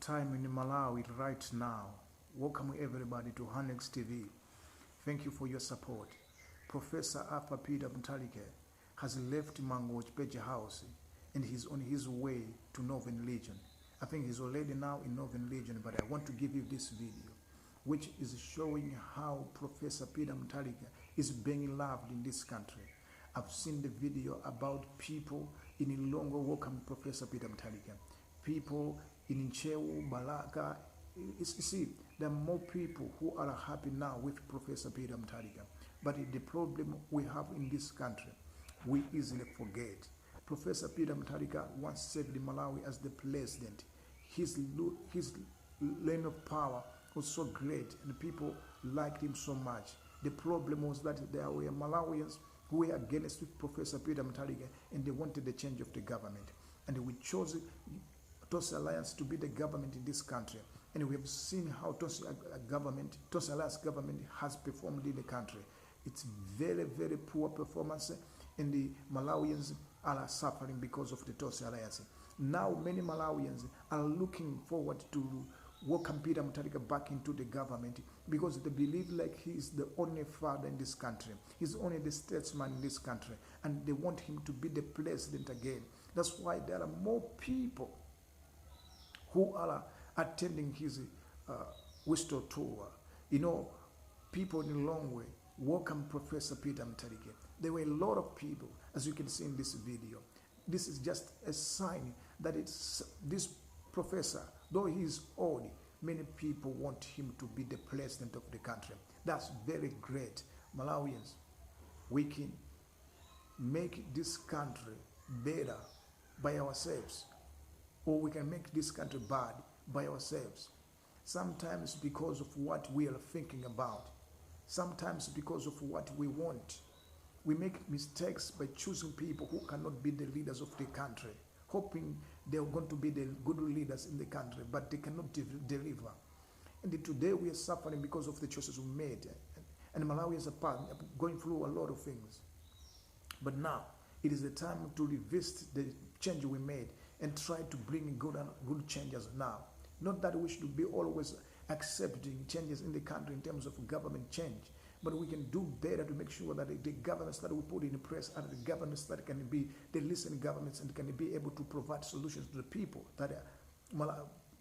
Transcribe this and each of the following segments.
time in Malawi right now. Welcome everybody to Hanex TV. Thank you for your support. Professor Arthur Peter Mtalike has left Mango Peja House and he's on his way to Northern Legion. I think he's already now in Northern Legion, but I want to give you this video, which is showing how Professor Peter Mtalike is being loved in this country. I've seen the video about people in Ilongo welcome Professor Peter Mtalike. People in Nchewu, Balaka. You see, there are more people who are happy now with Professor Peter Mtalike. But the problem we have in this country, we easily forget. Professor Peter Mtalike once served Malawi as the president. His reign of power was so great and people liked him so much. The problem was that there were Malawians who were against Professor Peter Mtalike and they wanted the change of the government. And we chose Tosi Alliance to be the government in this country. And we have seen how Tosi Alliance government has performed in the country. It's very, very poor performance, and the Malawians are suffering because of the Tosi Alliance. Now many Malawians are looking forward to welcome Peter Mtalike back into the government because they believe like he is the only father in this country. He's only the statesman in this country, and they want him to be the president again. That's why there are more people who are attending his whistle tour. You know, people in a long way welcome Professor Peter Mtalike. There were a lot of people, as you can see in this video. This is just a sign that it's this professor, though he is old, many people want him to be the president of the country. That's very great. Malawians, we can make this country better by ourselves, or we can make this country bad by ourselves. Sometimes because of what we are thinking about, sometimes because of what we want. We make mistakes by choosing people who cannot be the leaders of the country, hoping they're going to be the good leaders in the country, but they cannot deliver. And today we are suffering because of the choices we made. And Malawians are going through a lot of things. But now, it is the time to revisit the change we made and try to bring good changes now. Not that we should be always accepting changes in the country in terms of government change, but we can do better to make sure that the governments that we put in place are the governments that can be the listening governments and can be able to provide solutions to the people. That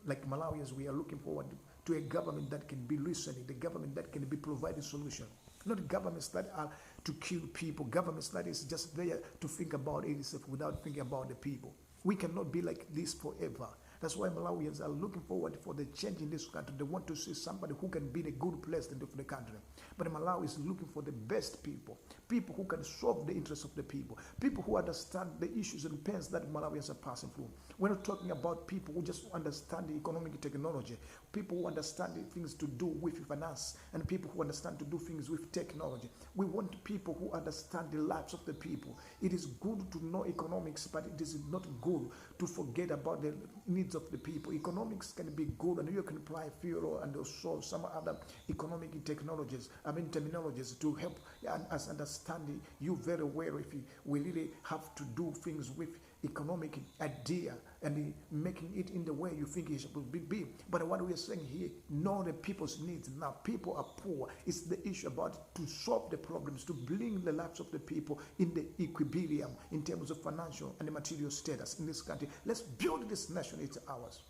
like Malawians, we are looking forward to a government that can be listening, the government that can be providing solutions. Not governments that are to kill people, governments that is just there to think about itself without thinking about the people. We cannot be like this forever. That's why Malawians are looking forward for the change in this country. They want to see somebody who can be the good president of the country. But Malawi is looking for the best people, people who can solve the interests of the people, people who understand the issues and pains that Malawians are passing through. We're not talking about people who just understand the economic technology, people who understand the things to do with finance, and people who understand to do things with technology. We want people who understand the lives of the people. It is good to know economics, but it is not good to forget about the needs of the people. Economics can be good, and you can apply fuel and also some other economic terminologies to help us understand you very well. If we really have to do things with economic idea and making it in the way you think it should be. But what we are saying here, know the people's needs. Now people are poor. It's the issue about to solve the problems, to bring the lives of the people in the equilibrium in terms of financial and material status in this country. Let's build this nation. It's ours.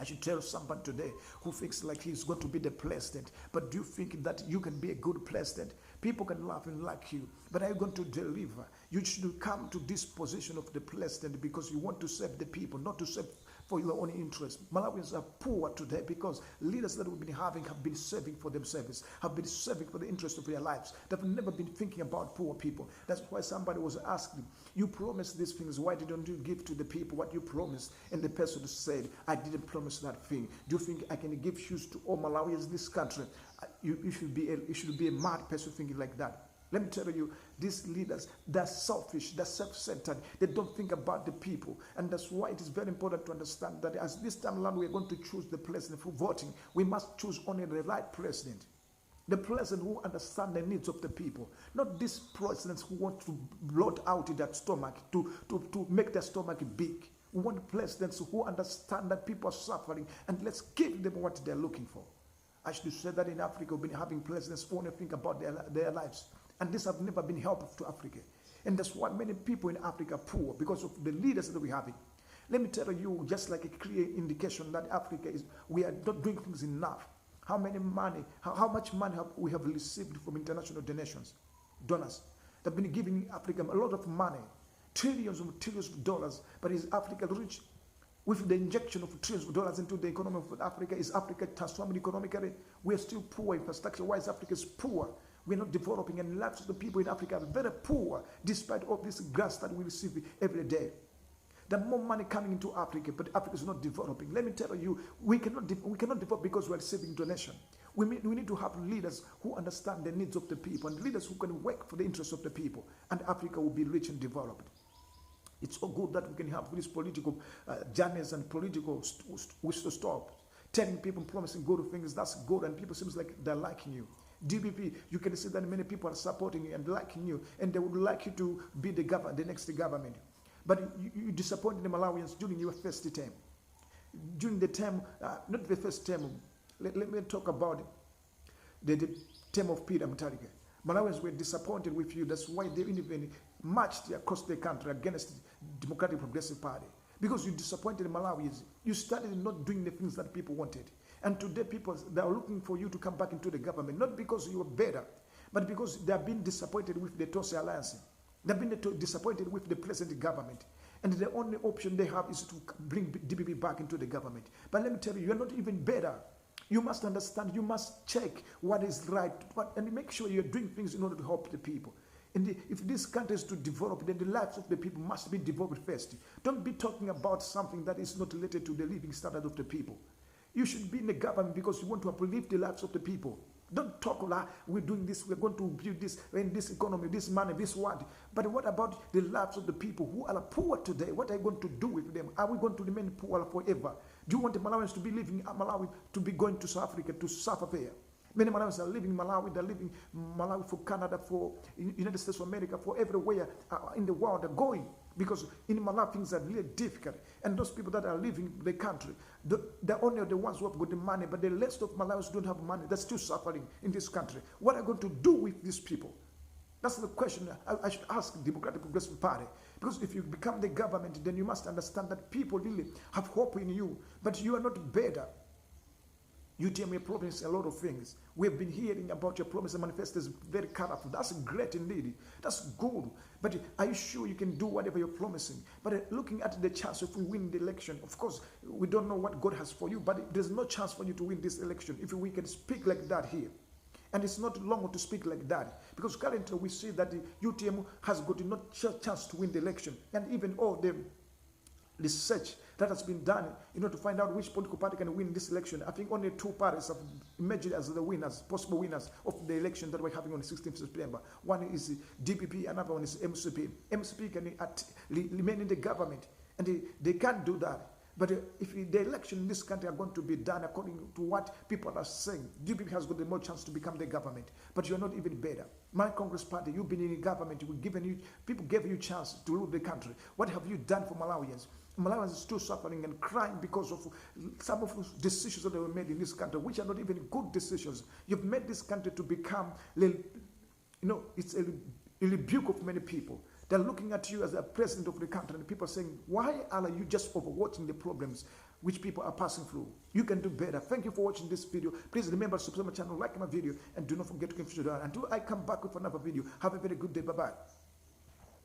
I should tell somebody today who thinks like he's going to be the president, but do you think that you can be a good president? People can laugh and like you, but are you going to deliver? You should come to this position of the president because you want to serve the people, not to serve for your own interest. Malawians are poor today because leaders that we've been having have been serving for themselves, have been serving for the interest of their lives. They've never been thinking about poor people. That's why somebody was asking, you promised these things, why didn't you give to the people what you promised? And the person said, I didn't promise that thing. Do you think I can give shoes to all Malawians in this country? You should be a mad person thinking like that. Let me tell you, these leaders, they're selfish, they're self-centered, they don't think about the people. And that's why it is very important to understand that as this time around we're going to choose the president for voting, we must choose only the right president. The president who understands the needs of the people. Not these presidents who want to bloat out their stomach, to make their stomach big. We want presidents who understand that people are suffering, and let's give them what they're looking for. I should say that in Africa, we've been having presidents who only think about their lives. And this have never been helpful to Africa. And that's why many people in Africa are poor, because of the leaders that we're having. Let me tell you, just like a clear indication that Africa is, we are not doing things enough. How much money we have received from international donors that have been giving Africa a lot of money, trillions of dollars. But is Africa rich? With the injection of trillions of dollars into the economy of Africa, is Africa transforming economically? We are still poor infrastructure-wise. Africa is poor. We're not developing, and lots of the people in Africa are very poor, despite all this grants that we receive every day. There's more money coming into Africa, but Africa is not developing. Let me tell you, we cannot develop because we're receiving donation. We need to have leaders who understand the needs of the people, and leaders who can work for the interests of the people, and Africa will be rich and developed. It's so good that we can have these political journeys and political wish to stop. Telling people, promising good things, that's good, and people seems like they're liking you. DPP, you can see that many people are supporting you and liking you, and they would like you to be the next government. But you disappointed the Malawians during your first term. During the term, not the first term, let me talk about it. The term of Peter Mutharika. Malawians were disappointed with you. That's why they even marched across the country against the Democratic Progressive Party. Because you disappointed the Malawians. You started not doing the things that people wanted. And today people, they are looking for you to come back into the government, not because you are better, but because they have been disappointed with the Tosse Alliance. They've been disappointed with the present government. And the only option they have is to bring DPP back into the government. But let me tell you, you're not even better. You must understand, you must check what is right, and make sure you're doing things in order to help the people. And if this country is to develop, then the lives of the people must be developed first. Don't be talking about something that is not related to the living standard of the people. You should be in the government because you want to uplift the lives of the people. Don't talk like we're doing this, we're going to build this, in this economy, this money, this what. But what about the lives of the people who are poor today? What are you going to do with them? Are we going to remain poor forever? Do you want the Malawians to be living in Malawi, to be going to South Africa to suffer there? Many Malawians are living in Malawi, they're living in Malawi for Canada, for United States of America, for everywhere in the world they're going. Because in Malawi things are really difficult. And those people that are living in the country, they're only the ones who have got the money, but the rest of Malawians don't have money. They're still suffering in this country. What are you going to do with these people? That's the question I should ask the Democratic Progressive Party. Because if you become the government, then you must understand that people really have hope in you, but you are not better. You tell me promise a lot of things. We've been hearing about your promise and manifesto is very colorful. That's great indeed. That's good. But are you sure you can do whatever you're promising? But looking at the chance if we win the election, of course, we don't know what God has for you, but there's no chance for you to win this election if we can speak like that here. And it's not long to speak like that. Because currently we see that the UTM has got no chance to win the election. And even all the research that has been done in order to find out which political party can win this election. I think only two parties have emerged as the winners, possible winners of the election that we're having on the 16th of September. One is DPP, another one is MCP. MCP can remain in the government, and they can't do that. But if the election in this country are going to be done according to what people are saying, DPP has got the more chance to become the government. But you're not even better. My Congress party, you've been in the government, people gave you a chance to rule the country. What have you done for Malawians? Malawians are still suffering and crying because of some of those decisions that were made in this country, which are not even good decisions. You've made this country to become, it's a rebuke of many people. They're looking at you as the president of the country, and people are saying, why are you just overwatching the problems which people are passing through? You can do better. Thank you for watching this video. Please remember to subscribe to my channel, like my video, and do not forget to contribute. Until I come back with another video, have a very good day. Bye-bye.